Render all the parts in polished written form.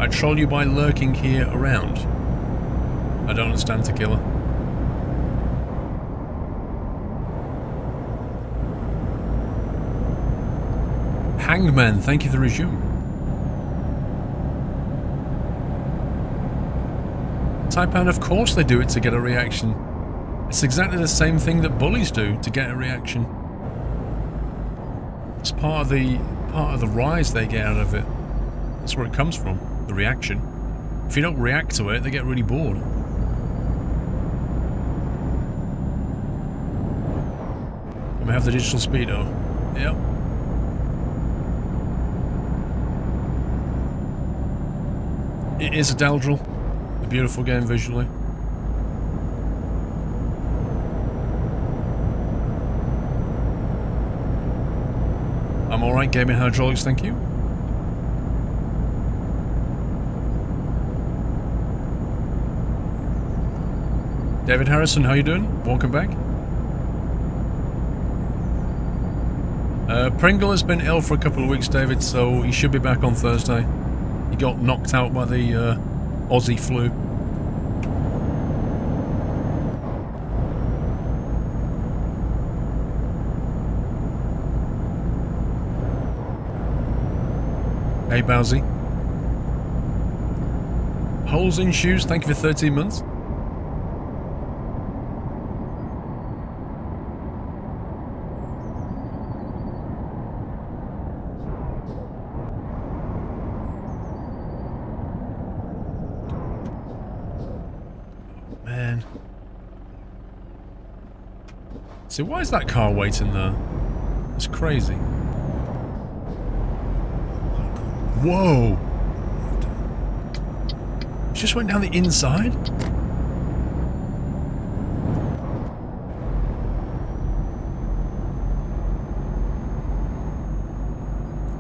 I troll you by lurking here around. I don't understand, Tequila. Hangman, thank you for the resume. Taipan, of course they do it to get a reaction. It's exactly the same thing that bullies do to get a reaction. It's part of the rise they get out of it. That's where it comes from, the reaction. If you don't react to it, they get really bored. And we have the digital speedo. Yep. It is a Daldril. A beautiful game visually. I'm alright, gaming hydraulics, thank you. David Harrison, how you doing? Welcome back. Pringle has been ill for a couple of weeks, David, so he should be back on Thursday. He got knocked out by the Aussie flu. Hey, Bowsy. Holes in Shoes, thank you for 13 months. Man. So why is that car waiting there? It's crazy. Whoa! It just went down the inside?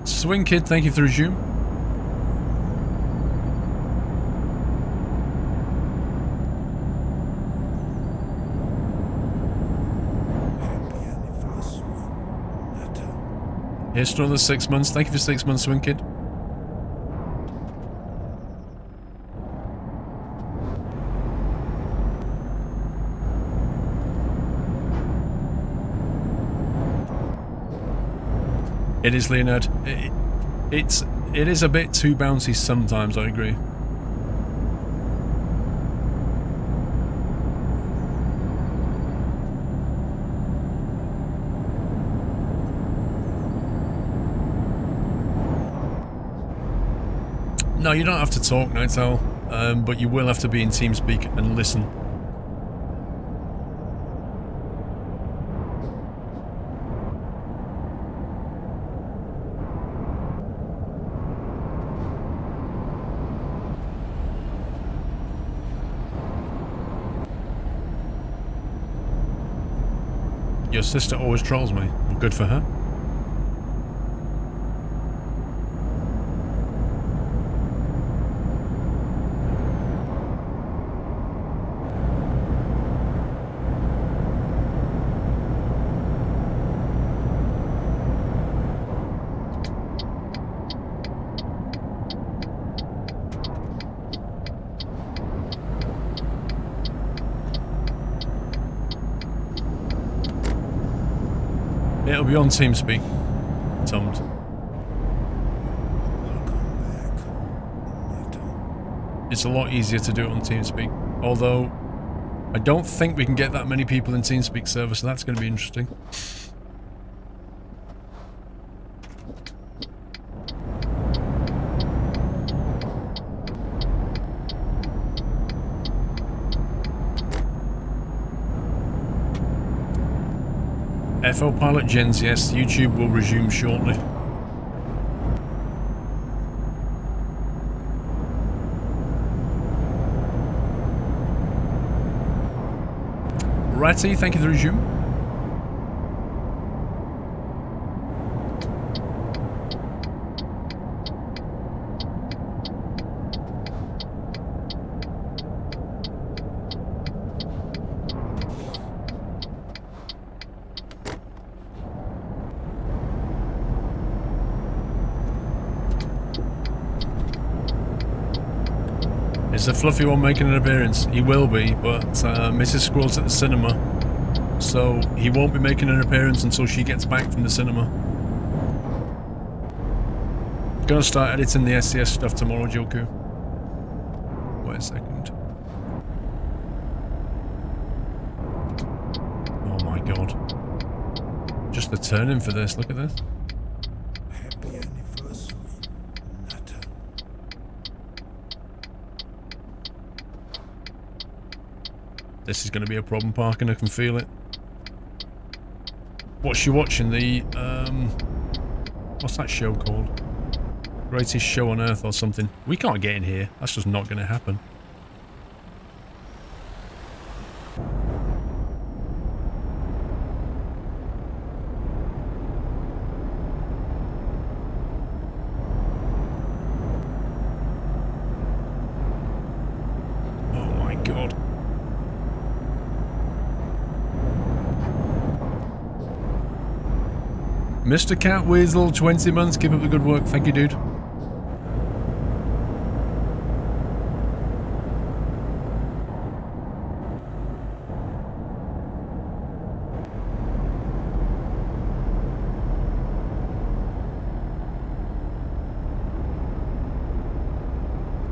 Swing Kid, thank you for the resume. Here's to another 6 months. Thank you for 6 months, Swing Kid. It is, Leonard. It is a bit too bouncy sometimes, I agree. No, you don't have to talk, Night Owl, but you will have to be in TeamSpeak and listen. Your sister always trolls me. Well, good for her. It'll be on TeamSpeak, Tommed. It's a lot easier to do it on TeamSpeak, although I don't think we can get that many people in TeamSpeak server, so that's going to be interesting. FL Pilot Gens, yes, YouTube will resume shortly. Ratty, thank you for the resume. Is the fluffy one making an appearance? He will be, but Mrs. Squirrel's at the cinema, so he won't be making an appearance until she gets back from the cinema. Gonna start editing the SCS stuff tomorrow, Joku. Wait a second. Oh my god. Just the turning for this, look at this. Happy anniversary, Nutter. This is going to be a problem parking, I can feel it. What's she watching? The, what's that show called? Greatest Show on Earth or something. We can't get in here. That's just not going to happen. Oh my god. Mr. Cat Weasel, 20 months. Keep up the good work. Thank you, dude.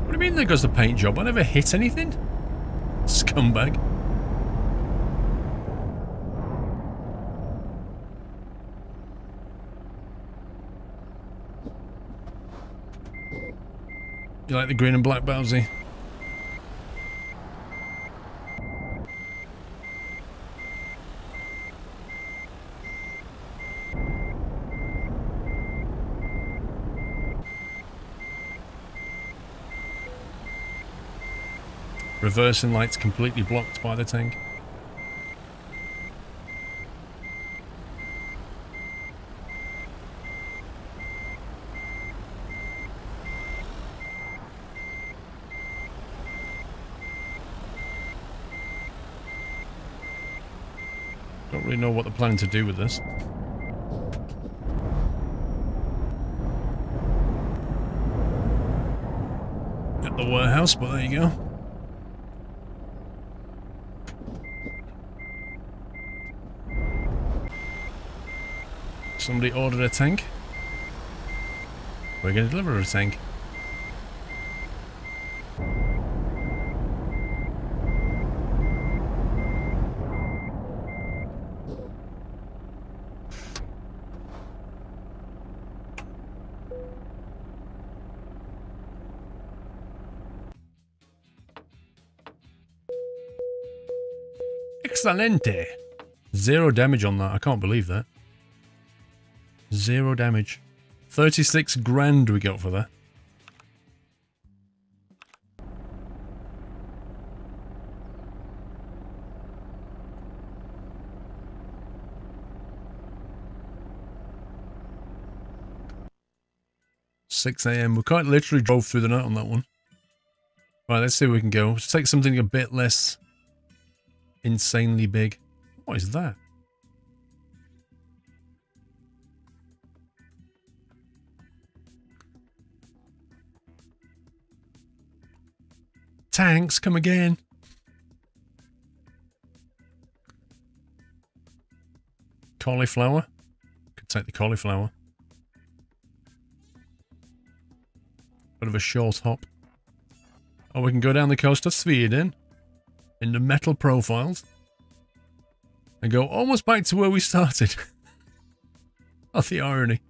What do you mean there goes the paint job? I never hit anything? Scumbag. You like the green and black, Bowsy? Reversing lights completely blocked by the tank. Don't really know what they're planning to do with this. At the warehouse, but there you go. Somebody ordered a tank. We're going to deliver a tank. Excelente! 0 damage on that. I can't believe that. 0 damage. 36 grand we got for that. $6 AM. We quite literally drove through the night on that one. Right, let's see where we can go. Let's take something a bit less insanely big. What is that? Tanks, come again. Cauliflower. Could take the cauliflower. Bit of a short hop. Oh, we can go down the coast to Sweden in the metal profiles and go almost back to where we started. Oh, the irony.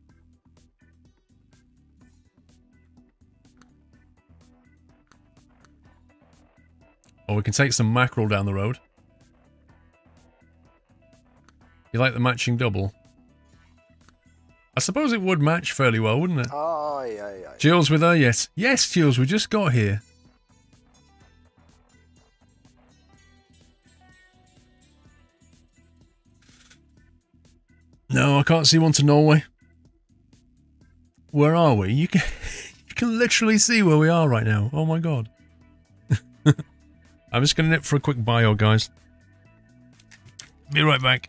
Or we can take some mackerel down the road. You like the matching double? I suppose it would match fairly well, wouldn't it? Oh, yeah. Jules with her, yes. Yes, Jules, we just got here. No, I can't see one to Norway. Where are we? You can literally see where we are right now. Oh my god. I'm just going to nip for a quick bio, guys. Be right back.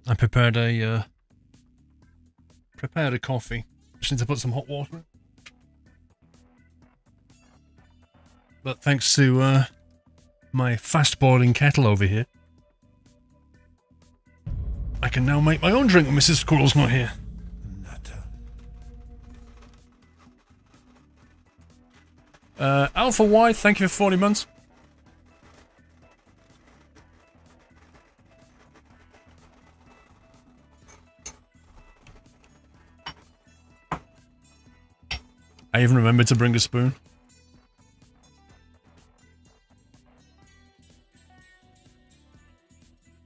I prepared a coffee. Just need to put some hot water in. But thanks to my fast boiling kettle over here, I can now make my own drink when Mrs. Squirrel's not here. Alpha Y, thank you for 40 months. I even remembered to bring a spoon.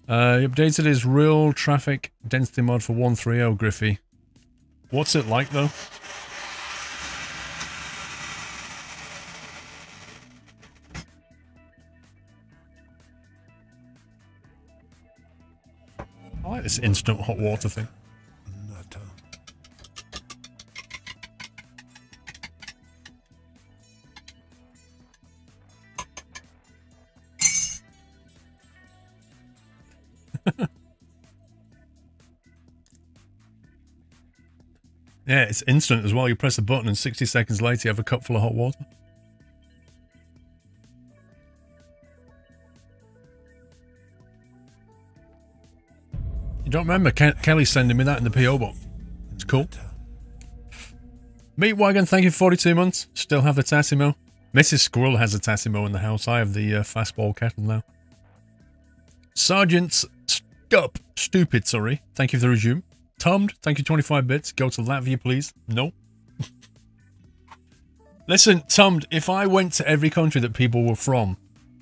He updated his real traffic density mod for 130, Griffey. What's it like, though? I like this instant hot water thing. Yeah, it's instant as well. You press a button and 60 seconds later you have a cup full of hot water. You don't remember Kelly sending me that in the PO box? It's cool. Meat Wagon, thank you for 42 months. Still have the Tassimo. Mrs. Squirrel has a Tassimo in the house. I have the fastball kettle now. Sergeant Stupid, sorry. Thank you for the resume. Tummed, thank you 25 bits. Go to Latvia, please. No. Listen, Tummed, if I went to every country that people were from,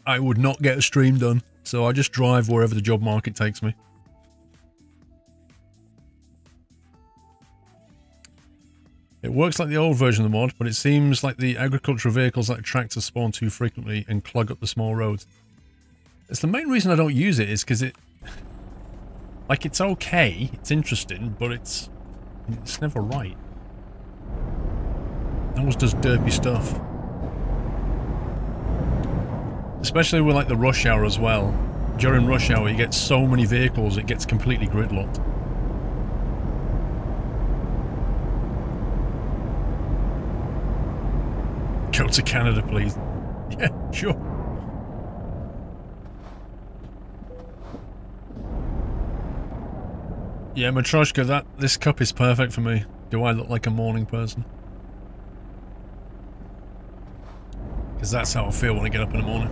I would not get a stream done. So I just drive wherever the job market takes me. It works like the old version of the mod, but it seems like the agricultural vehicles like tractors spawn too frequently and clog up the small roads. It's the main reason I don't use it is because it... Like, it's okay, it's interesting, but it's never right. It always does derpy stuff. Especially with, like, the rush hour as well. During rush hour, you get so many vehicles, it gets completely gridlocked. Go to Canada, please. Yeah, sure. Yeah, Matroshka, this cup is perfect for me. Do I look like a morning person? Because that's how I feel when I get up in the morning.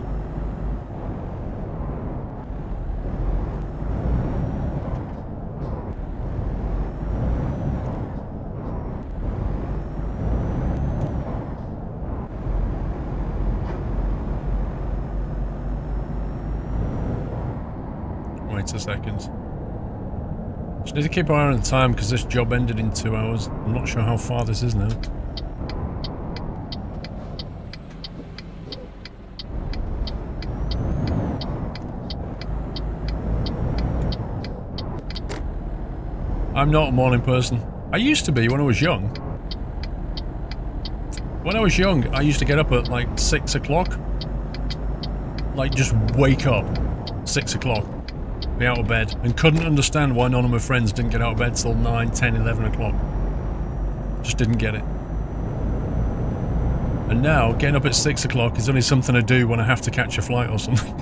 Wait a second. Just need to keep an eye on the time because this job ended in 2 hours. I'm not sure how far this is now. I'm not a morning person. I used to be when I was young. When I was young, I used to get up at like 6 o'clock. Like just wake up. 6 o'clock. Be out of bed, and couldn't understand why none of my friends didn't get out of bed till 9, 10, 11 o'clock. Just didn't get it. And now, getting up at 6 o'clock is only something I do when I have to catch a flight or something.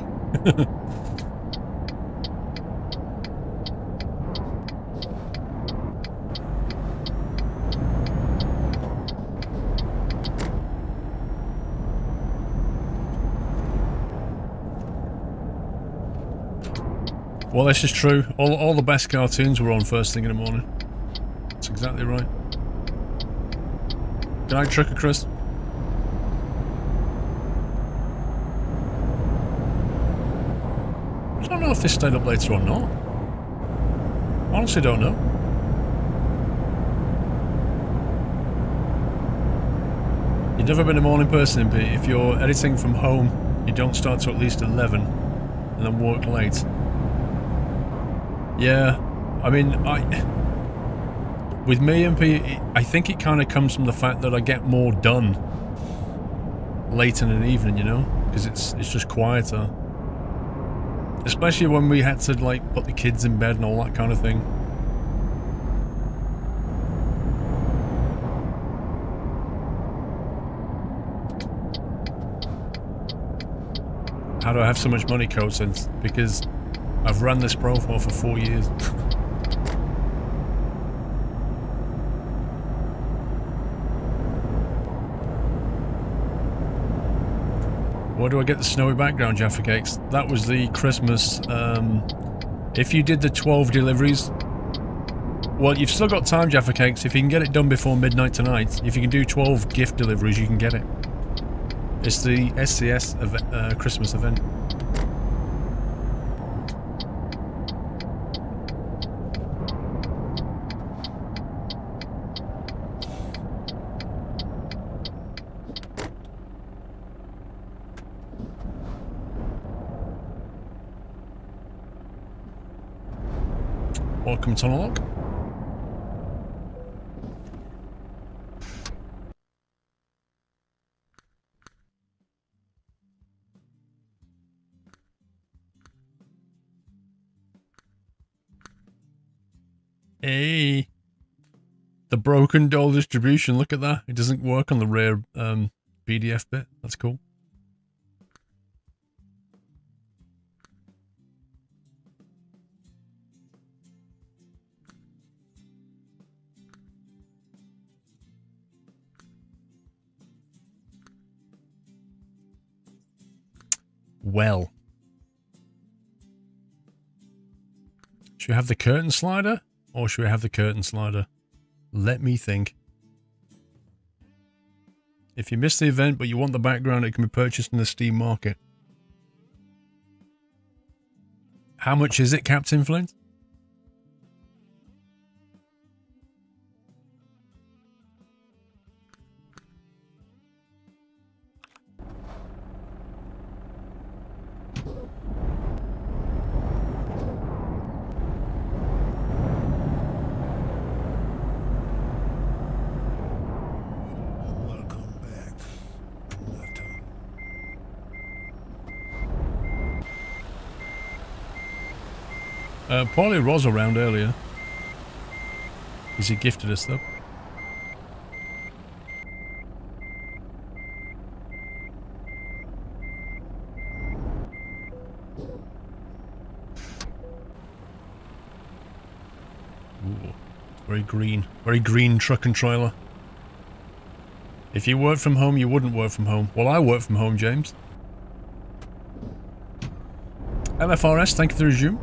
Well, this is true. All the best cartoons were on first thing in the morning. That's exactly right. Good night, Trucker Chris. I don't know if this stayed up later or not. Honestly, don't know. You've never been a morning person, Pete. If you're editing from home, you don't start till at least 11 and then work late. Yeah, I mean, with me and Pete, I think it kind of comes from the fact that I get more done late in an evening, you know, because it's just quieter. Especially when we had to, like, put the kids in bed and all that kind of thing. How do I have so much money, CodeSense? Because I've run this profile for 4 years. Where do I get the snowy background, Jaffa Cakes? That was the Christmas, if you did the 12 deliveries... Well, you've still got time, Jaffa Cakes. If you can get it done before midnight tonight, if you can do 12 gift deliveries, you can get it. It's the SCS Christmas event. Welcome to Tunnelog. Hey, the broken doll distribution. Look at that. It doesn't work on the rare PDF bit. That's cool. Well, should we have the curtain slider? Or should we have the curtain slider? Let me think. If you missed the event but you want the background, it can be purchased in the Steam market. How much is it, Captain Flint? Paulie was around earlier. Because he gifted us though. Ooh, very green truck and trailer. If you work from home, you wouldn't work from home. Well, I work from home, James. LFRS, thank you for the resume.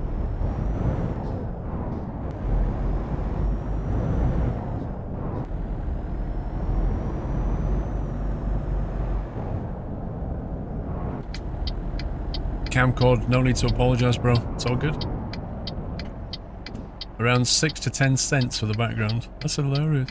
Camcord, no need to apologise, bro. It's all good. Around 6 to 10 cents for the background. That's hilarious.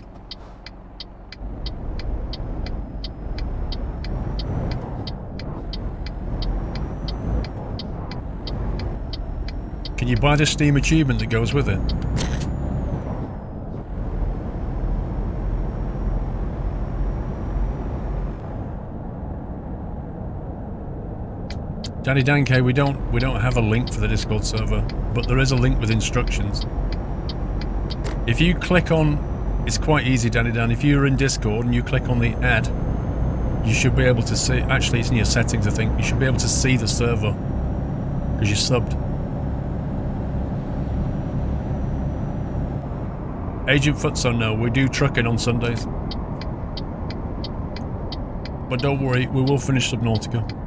Can you buy the Steam achievement that goes with it? Daddy Danke, we don't have a link for the Discord server, but there is a link with instructions. If you click on, it's quite easy, Daddy Dan. If you're in Discord and you click on the add, you should be able to see. Actually, it's in your settings, I think. You should be able to see the server because you're subbed. Agent Futson, no, we do trucking on Sundays, but don't worry, we will finish Subnautica.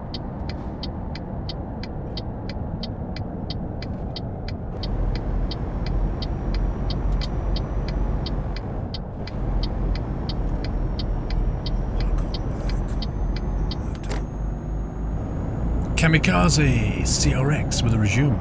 Kamikaze CRX with a resume.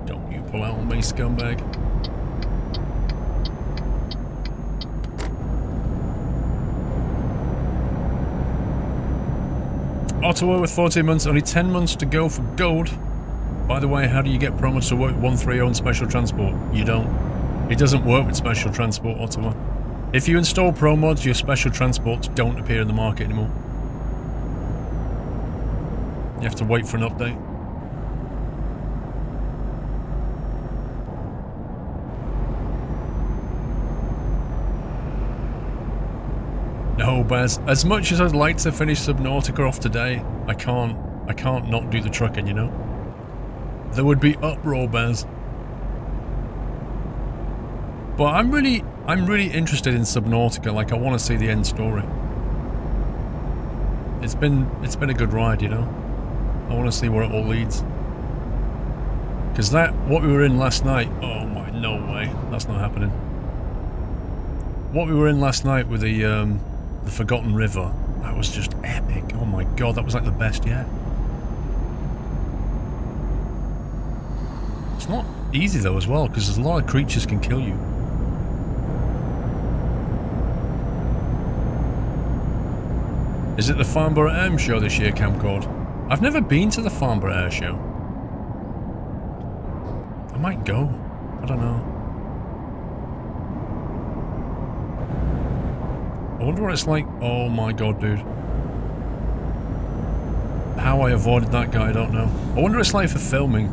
Don't you pull out on me, scumbag. Ottawa with 14 months, only 10 months to go for gold. By the way, how do you get promo to work 130 on Special Transport? You don't. It doesn't work with Special Transport, Ottawa. If you install Pro Mods, your Special Transports don't appear in the market anymore. You have to wait for an update. No, Baz. As much as I'd like to finish Subnautica off today, I can't not do the trucking, you know? There would be uproar, Baz. But I'm really interested in Subnautica. Like, I want to see the end story. It's been a good ride, you know? I want to see where it all leads. Because what we were in last night, oh my, no way. That's not happening. What we were in last night with the Forgotten River, that was just epic. Oh my god, that was like the best yet. It's not easy though as well, because there's a lot of creatures can kill you. Is it the Farnborough Air Show this year, Camcord? I've never been to the Farnborough Air Show. I might go. I don't know. I wonder what it's like. Oh my god, dude. How I avoided that guy, I don't know. I wonder what it's like for filming.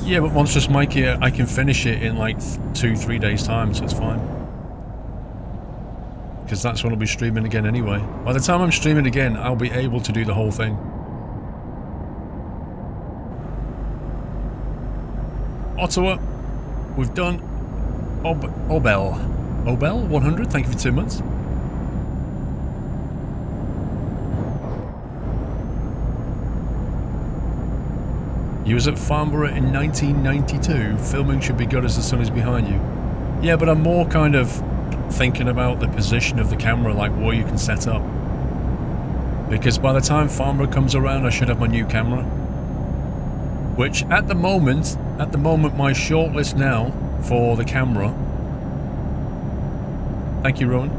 Yeah, but Monstrous Mikey, I can finish it in like 2-3 days time, so it's fine. Because that's when I'll be streaming again anyway. By the time I'm streaming again, I'll be able to do the whole thing. Ottawa, we've done Obel 100, thank you for 2 months. You was at Farnborough in 1992. Filming should be good as the sun is behind you. Yeah, but I'm more kind of thinking about the position of the camera, like where you can set up. Because by the time Farnborough comes around, I should have my new camera. Which at the moment my shortlist now for the camera. Thank you, Rowan.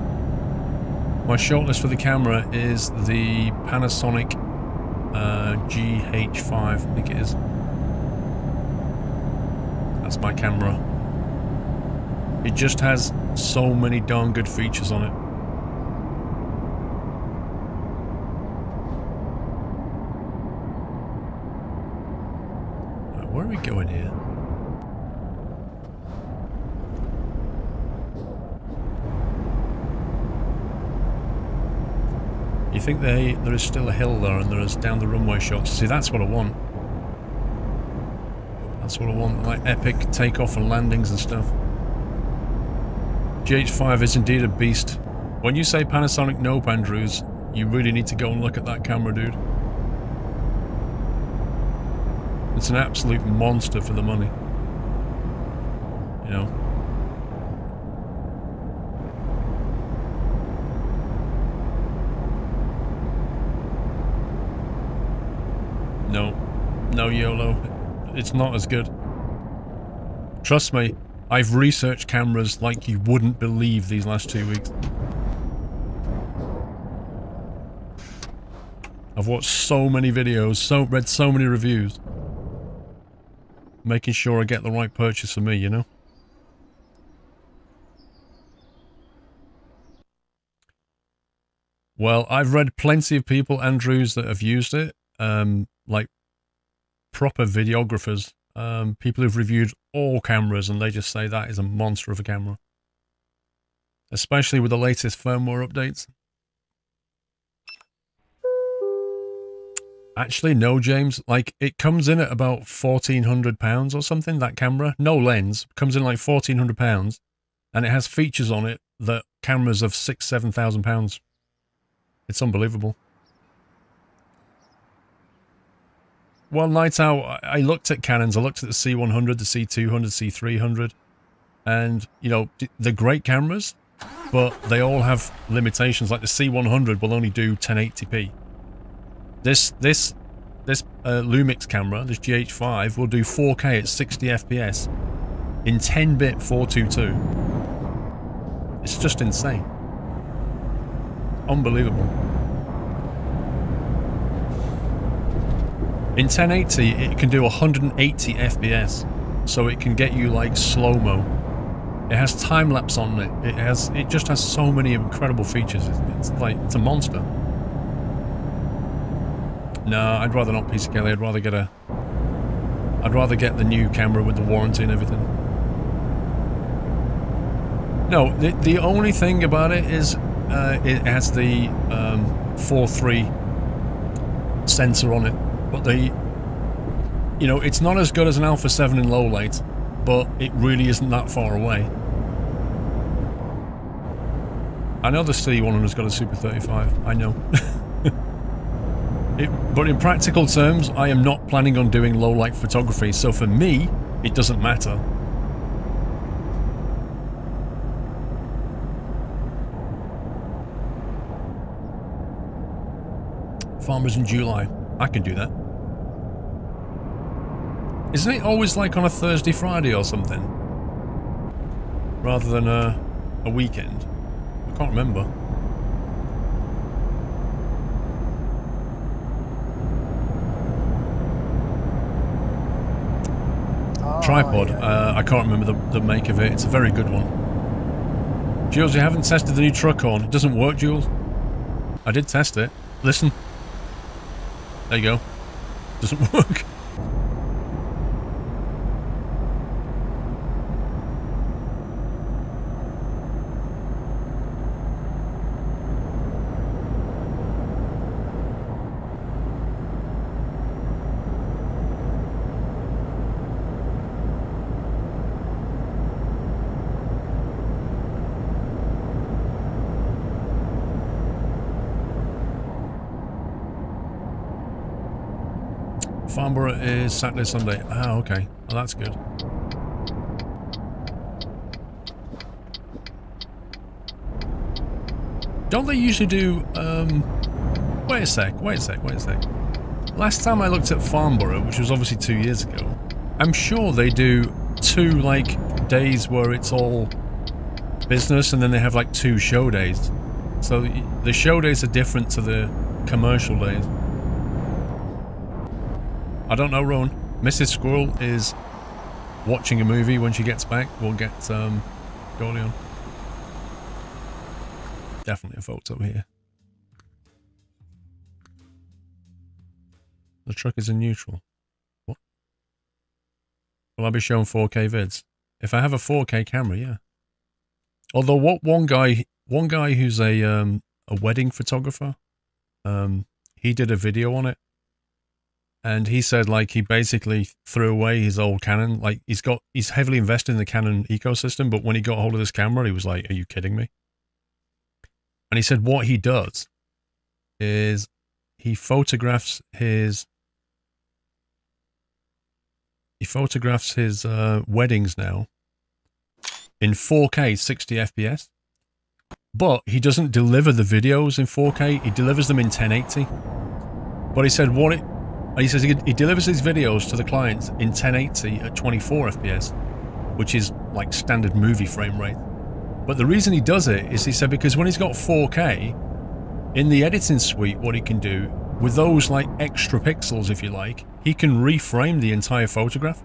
My shortlist for the camera is the Panasonic GH5, I think it is. That's my camera. It just has so many darn good features on it. Right, where are we going here? You think there is still a hill there and there is down the runway shots? See, that's what I want. That's what I want, like epic takeoff and landings and stuff. GH5 is indeed a beast. When you say Panasonic Nope, Andrews, you really need to go and look at that camera, dude. It's an absolute monster for the money. You know? No YOLO. It's not as good. Trust me, I've researched cameras like you wouldn't believe these last 2 weeks. I've watched so many videos, read so many reviews. Making sure I get the right purchase for me, you know? Well, I've read plenty of people, Andrews, that have used it. Like proper videographers, people who've reviewed all cameras, and they just say that is a monster of a camera. Especially with the latest firmware updates. Actually, no, James. Like, it comes in at about £1,400 or something, that camera. No lens. Comes in like £1,400. And it has features on it that cameras of £6,000-7,000. It's unbelievable. Well, Night Owl, I looked at Canons. I looked at the C100, the C200, C300. And, you know, they're great cameras, but they all have limitations. Like the C100 will only do 1080p. This Lumix camera, this GH5, will do 4K at 60 FPS in 10-bit 422. It's just insane. Unbelievable. In 1080, it can do 180 FPS, so it can get you like slow-mo. It has time-lapse on it. It just has so many incredible features. It's a monster. No, I'd rather not PC Kelly. I'd rather get the new camera with the warranty and everything. No, the only thing about it is it has the 4.3 sensor on it, but you know, it's not as good as an Alpha 7 in low light, but it really isn't that far away. I know the C100's got a Super 35, I know. But in practical terms, I am not planning on doing low light photography, so for me, it doesn't matter. Farmers in July. I can do that. Isn't it always like on a Thursday, Friday or something? Rather than a weekend? I can't remember. Oh, tripod. Yeah. I can't remember the make of it. It's a very good one. Jules, you haven't tested the new truck on. It doesn't work, Jules. I did test it. Listen. There you go. Doesn't work. Farnborough is Saturday, Sunday. Ah, okay. Well, that's good. Don't they usually do, wait a sec. Last time I looked at Farnborough, which was obviously 2 years ago, I'm sure they do 2, like, days where it's all business, and then they have, like, 2 show days. So the show days are different to the commercial days. I don't know, Rowan. Mrs. Squirrel is watching a movie. When she gets back, we'll get Goldie on. Definitely a photo here. The truck is in neutral. What? Will I be showing 4K vids? If I have a 4K camera, yeah. Although what one guy who's a wedding photographer, he did a video on it. And he said, like, he basically threw away his old Canon. Like, he's heavily invested in the Canon ecosystem, but when he got hold of this camera, he was like, are you kidding me? And he said what he does is he photographs his weddings now in 4K 60 FPS. But he doesn't deliver the videos in 4K, he delivers them in 1080. But he said he says he delivers his videos to the clients in 1080 at 24 FPS, which is like standard movie frame rate. But the reason he does it is, he said, because when he's got 4K, in the editing suite, what he can do, with those like extra pixels, if you like, he can reframe the entire photograph.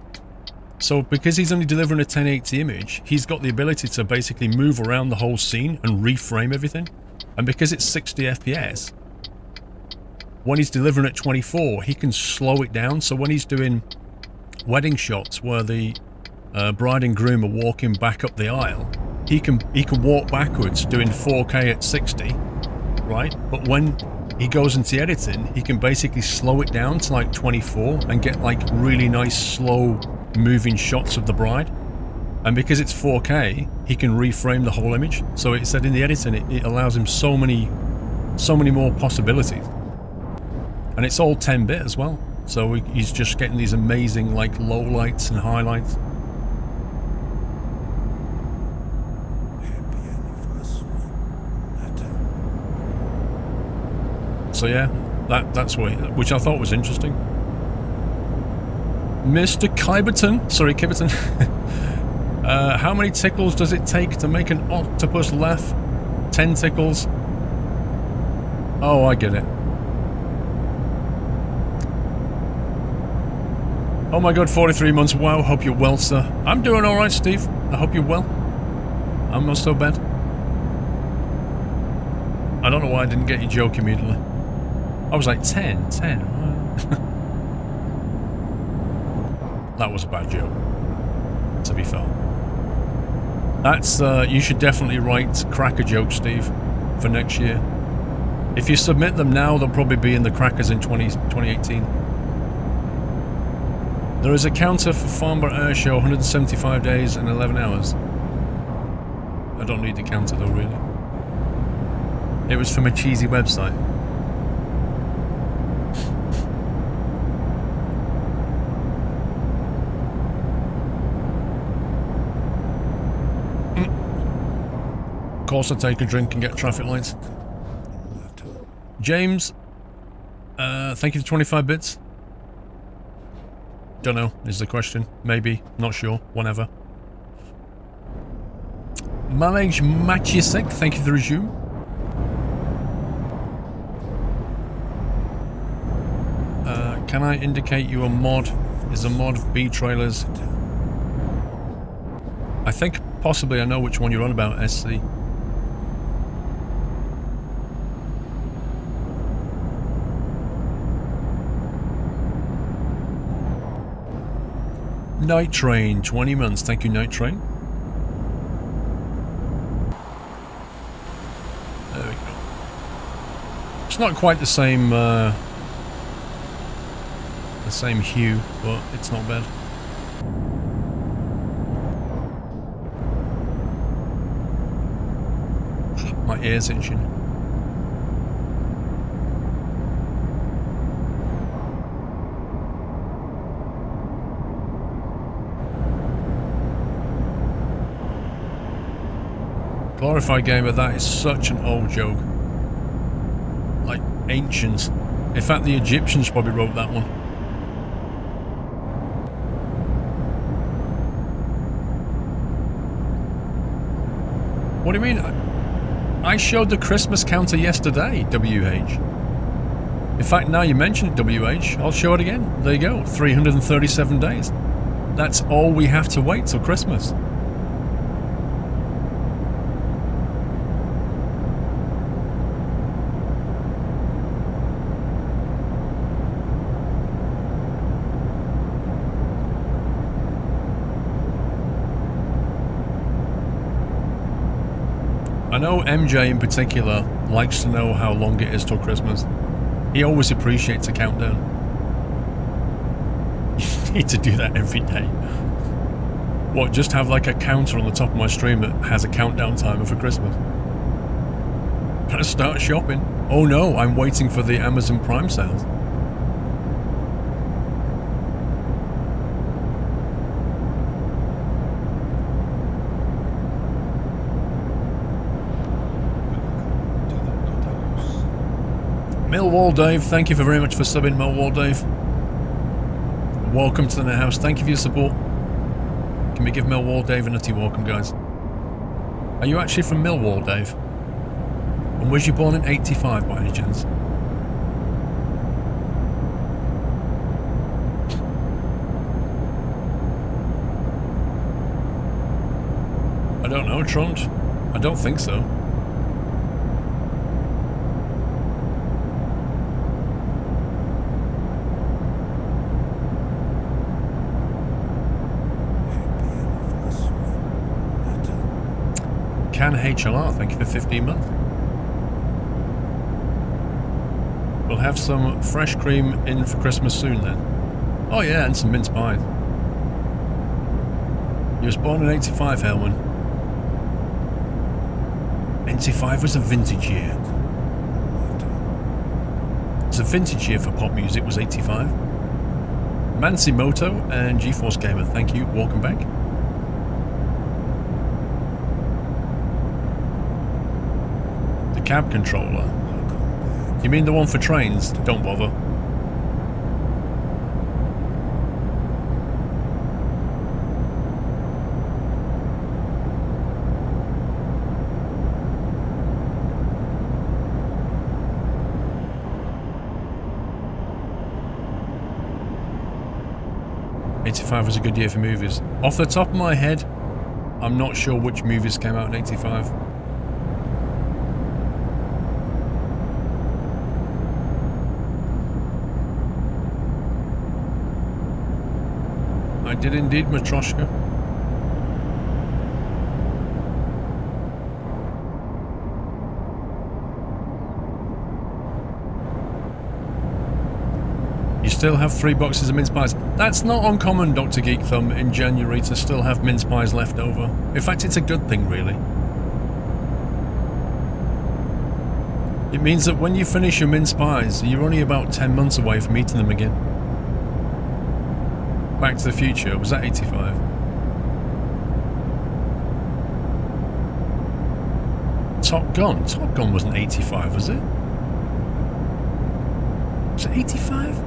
So because he's only delivering a 1080 image, he's got the ability to basically move around the whole scene and reframe everything. And because it's 60 FPS, when he's delivering at 24, he can slow it down. So when he's doing wedding shots where the bride and groom are walking back up the aisle, he can walk backwards doing 4K at 60, right? But when he goes into editing, he can basically slow it down to like 24 and get like really nice slow moving shots of the bride. And because it's 4K, he can reframe the whole image. So it said in the editing, it allows him so many more possibilities. And it's all 10-bit as well. So he's just getting these amazing like lowlights and highlights. So yeah, that's which I thought was interesting. Mr. Kiberton, sorry, Kiberton. How many tickles does it take to make an octopus laugh? 10 tickles. Oh, I get it. Oh my god, 43 months. Wow, hope you're well, sir. I'm doing alright, Steve. I hope you're well. I'm not so bad. I don't know why I didn't get your joke immediately. I was like, 10. That was a bad joke, to be fair. That's, you should definitely write cracker jokes, Steve, for next year. If you submit them now, they'll probably be in the crackers in 2018. There is a counter for Farnborough Airshow, 175 days and 11 hours. I don't need the counter though, really. It was from a cheesy website. Of course I take a drink and get traffic lights. James, thank you for 25 bits. Don't know, is the question. Maybe, not sure, whenever. Malej Maciasek, thank you for the resume. Can I indicate you a mod? Is a mod of B trailers? I think possibly I know which one you're on about, SC. Night Train, 20 months. Thank you, Night Train. There we go. It's not quite the same hue, but it's not bad. My ear's itching. Glorified Gamer, that is such an old joke. Like, ancient. In fact, the Egyptians probably wrote that one. What do you mean? I showed the Christmas counter yesterday, WH. In fact, now you mentioned WH, I'll show it again. There you go, 337 days. That's all we have to wait till Christmas. I know MJ in particular likes to know how long it is till Christmas. He always appreciates a countdown. You need to do that every day. What, just have like a counter on the top of my stream that has a countdown timer for Christmas? Can I start shopping? Oh no, I'm waiting for the Amazon Prime sales. Millwall Dave, thank you very much for subbing, Millwall Dave. Welcome to the house, thank you for your support. Can we give Millwall Dave a nutty welcome, guys? Are you actually from Millwall, Dave? And was you born in 85 by any chance? I don't know, Trond. I don't think so. Can HLR, thank you for 15 months. We'll have some fresh cream in for Christmas soon then. Oh yeah, and some mince pies. You was born in 85, Helman. 85 was a vintage year. It's a vintage year for pop music, was 85. Mansi Moto and GeForce Gamer, thank you, welcome back. Cab controller. You mean the one for trains? Don't bother. 85 was a good year for movies. Off the top of my head, I'm not sure which movies came out in 85. I did indeed, Matryoshka. You still have 3 boxes of mince pies. That's not uncommon, Dr. Geek Thumb, in January to still have mince pies left over. In fact, it's a good thing, really. It means that when you finish your mince pies, you're only about 10 months away from eating them again. Back to the Future, was that 85? Top Gun? Top Gun wasn't 85, was it? Was it 85?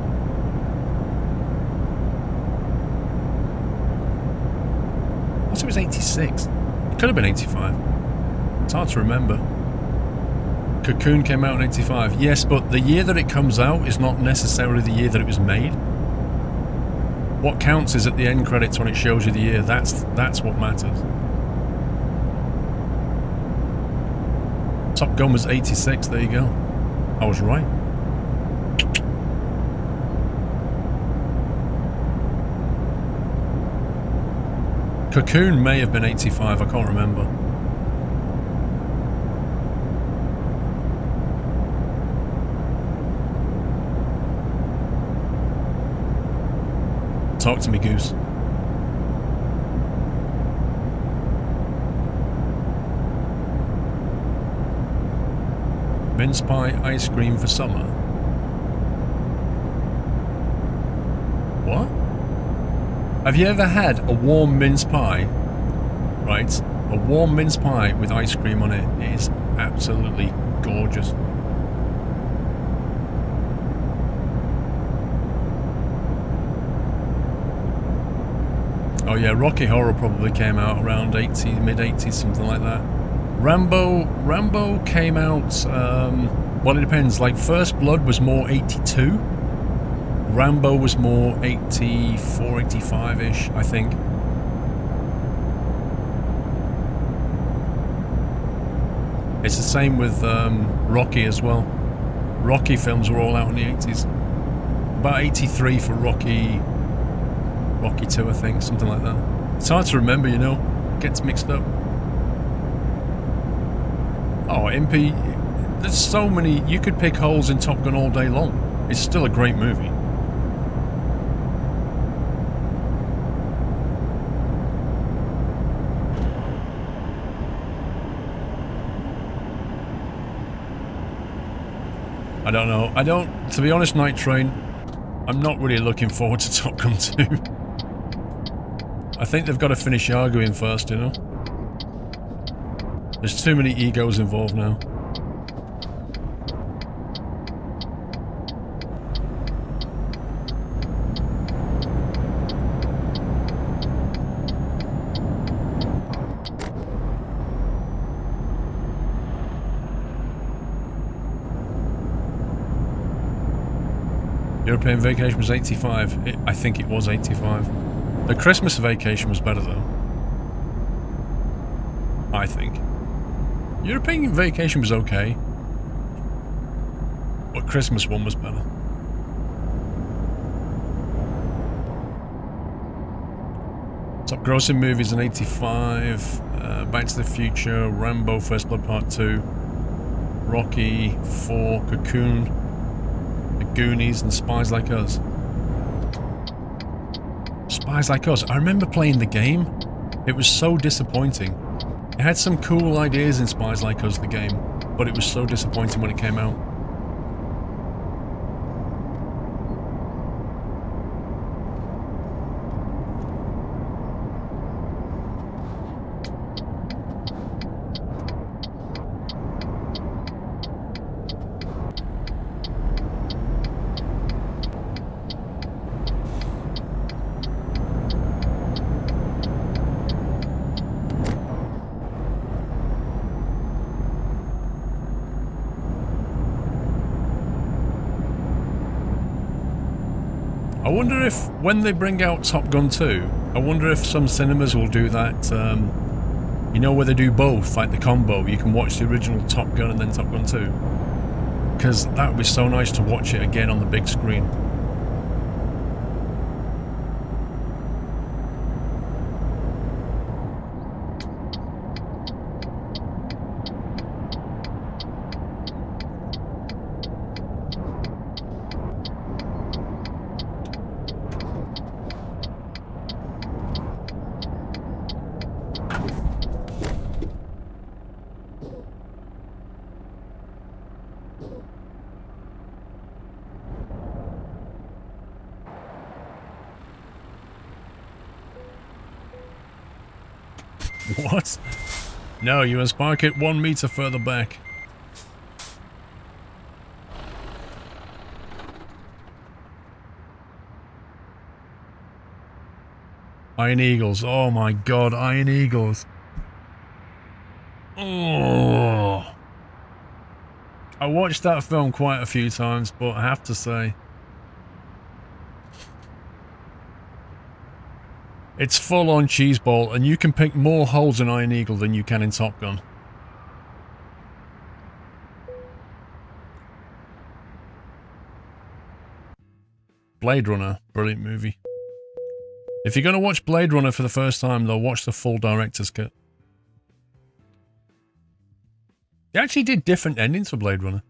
I thought it was 86. It could have been 85. It's hard to remember. Cocoon came out in 85. Yes, but the year that it comes out is not necessarily the year that it was made. What counts is at the end credits when it shows you the year. That's what matters. Top Gun was 86. There you go. I was right. Cocoon may have been 85, I can't remember. Talk to me, Goose. Mince pie ice cream for summer. What? Have you ever had a warm mince pie? Right? A warm mince pie with ice cream on it is absolutely gorgeous. Oh yeah, Rocky Horror probably came out around 80, mid-80s, something like that. Rambo came out, well it depends, like First Blood was more 82. Rambo was more 84, 85-ish, I think. It's the same with Rocky as well. Rocky films were all out in the 80s. About 83 for Rocky 2, I think, something like that. It's hard to remember, you know. It gets mixed up. Oh, MP, there's so many. You could pick holes in Top Gun all day long. It's still a great movie. I don't know. To be honest, Night Train, I'm not really looking forward to Top Gun 2. I think they've got to finish arguing first, you know? There's too many egos involved now. European Vacation was 85. I think it was 85. The Christmas Vacation was better though. I think. European Vacation was okay. But Christmas one was better. Top grossing movies in 85. Back to the Future, Rambo First Blood Part 2, Rocky 4, Cocoon, The Goonies, and Spies Like Us. Spies Like Us. I remember playing the game. It was so disappointing. It had some cool ideas in Spies Like Us, the game, but it was so disappointing when it came out. wonder if, when they bring out Top Gun 2, I wonder if some cinemas will do that, you know, where they do both, like the combo. You can watch the original Top Gun and then Top Gun 2. Because that would be so nice to watch it again on the big screen. What? No, you must park it 1 meter further back. Iron Eagles. Oh my god, Iron Eagles. Oh. I watched that film quite a few times, but I have to say, it's full on cheeseball, and you can pick more holes in Iron Eagle than you can in Top Gun. Blade Runner, brilliant movie. If you're going to watch Blade Runner for the first time, though, watch the full director's cut. They actually did different endings for Blade Runner.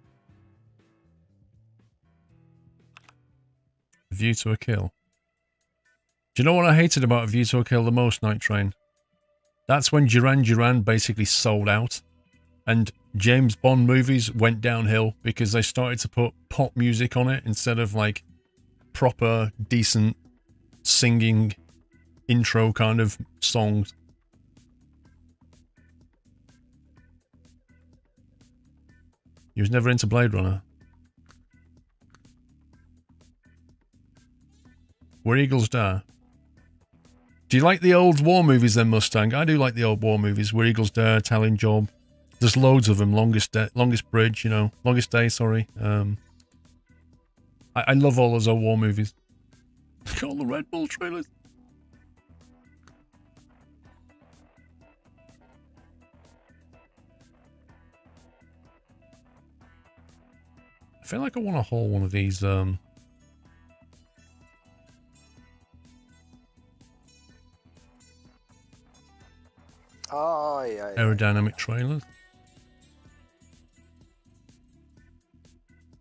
View to a Kill. Do you know what I hated about A View to a Kill the most, Night Train? That's when Duran Duran basically sold out. And James Bond movies went downhill because they started to put pop music on it instead of like proper, decent, singing intro kind of songs. He was never into Blade Runner. Where Eagles Dare. Do you like the old war movies then, Mustang? I do like the old war movies. Where Eagles Dare, Italian Job. There's loads of them. Longest Bridge, you know. Longest Day, sorry. I love all those old war movies. Look at all the Red Bull trailers. I feel like I want to haul one of these, Oh, yeah. aerodynamic trailers.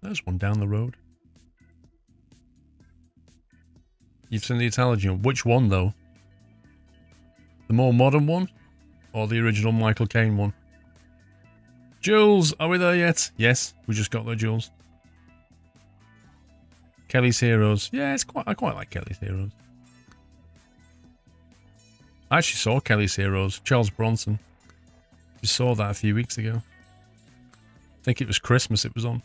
There's one down the road. You've seen the Italian. Which one, though? The more modern one? Or the original Michael Caine one? Jules, are we there yet? Yes, we just got there, Jules. Kelly's Heroes. Yeah, I quite like Kelly's Heroes. I actually saw Kelly's Heroes. Charles Bronson. We saw that a few weeks ago. I think it was Christmas it was on.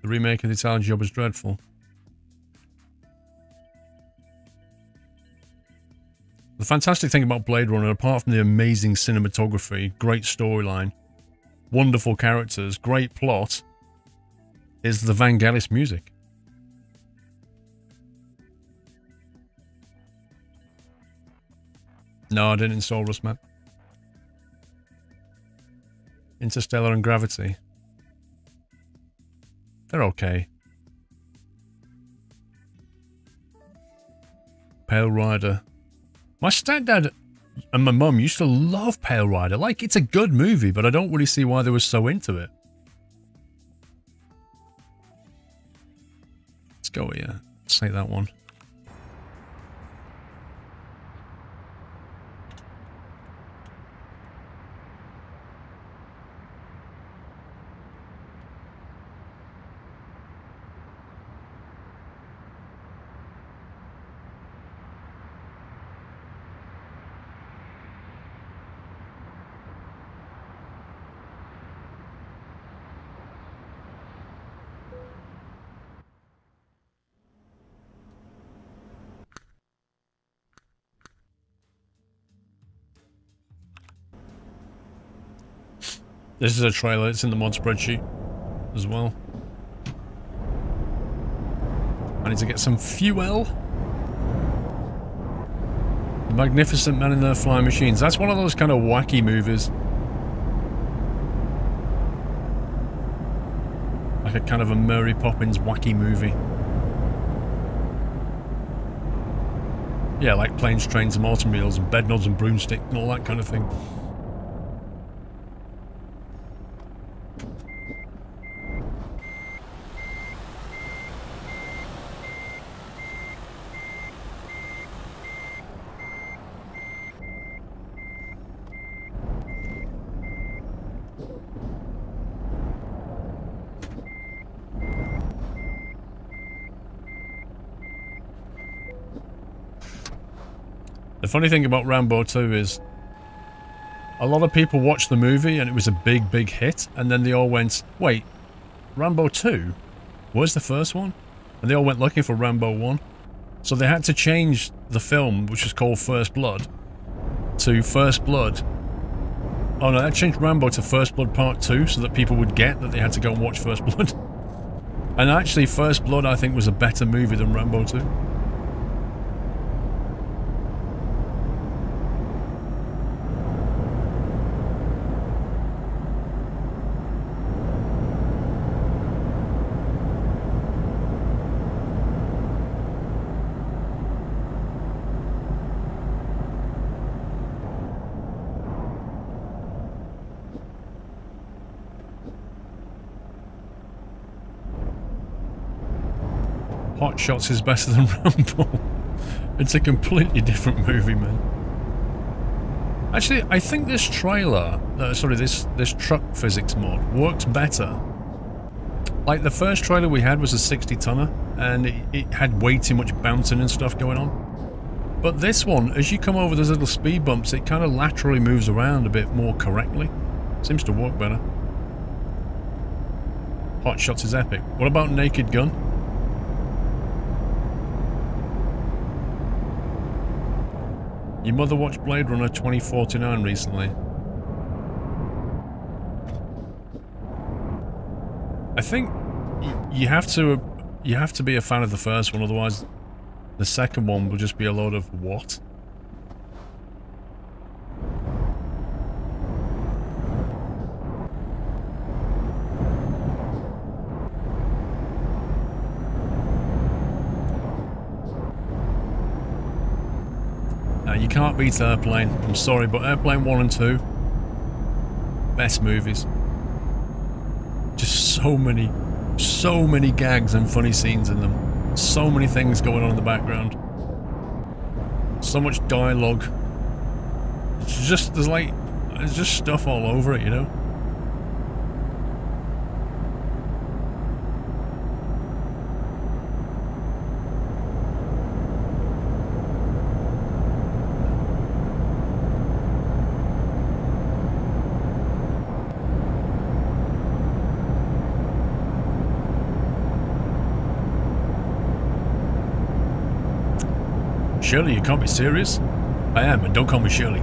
The remake of The Italian Job was dreadful. The fantastic thing about Blade Runner, apart from the amazing cinematography, great storyline, wonderful characters, great plot, is the Vangelis music. No, I didn't install Rustmap. Interstellar and Gravity. They're okay. Pale Rider. My stepdad and my mum used to love Pale Rider. Like, it's a good movie, but I don't really see why they were so into it. Let's go here. Let's take that one. This is a trailer, it's in the mod spreadsheet as well. I need to get some fuel. The Magnificent Man in their Flying Machines. That's one of those kind of wacky movies. Like a kind of a Mary Poppins wacky movie. Yeah, like Planes, Trains and Automobiles and Bedknobs and Broomsticks and all that kind of thing. The funny thing about Rambo 2 is a lot of people watched the movie and it was a big, big hit, and then they all went, wait, Rambo 2? Where's the first one? And they all went looking for Rambo 1. So they had to change the film, which was called First Blood, to First Blood. Oh no, that changed Rambo to First Blood Part 2 so that people would get that they had to go and watch First Blood. And actually, First Blood, I think, was a better movie than Rambo 2. Hot Shots is better than Rambo. It's a completely different movie, man. Actually, I think this trailer, this truck physics mod works better. Like, the first trailer we had was a 60-tonner, and it had way too much bouncing and stuff going on. But this one, as you come over those little speed bumps, it kind of laterally moves around a bit more correctly. Seems to work better. Hot Shots is epic. What about Naked Gun? Your mother watched Blade Runner 2049 recently. I think you have to be a fan of the first one, otherwise the second one will just be a load of what? You can't beat Airplane. I'm sorry, but Airplane 1 and 2, best movies. Just so many gags and funny scenes in them. So many things going on in the background. So much dialogue. It's just, there's just stuff all over it, you know? Shirley, you can't be serious? I am, and don't call me Shirley.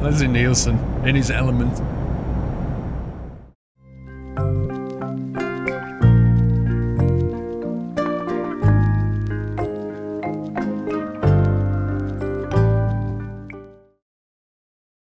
Leslie Nielsen, in his element.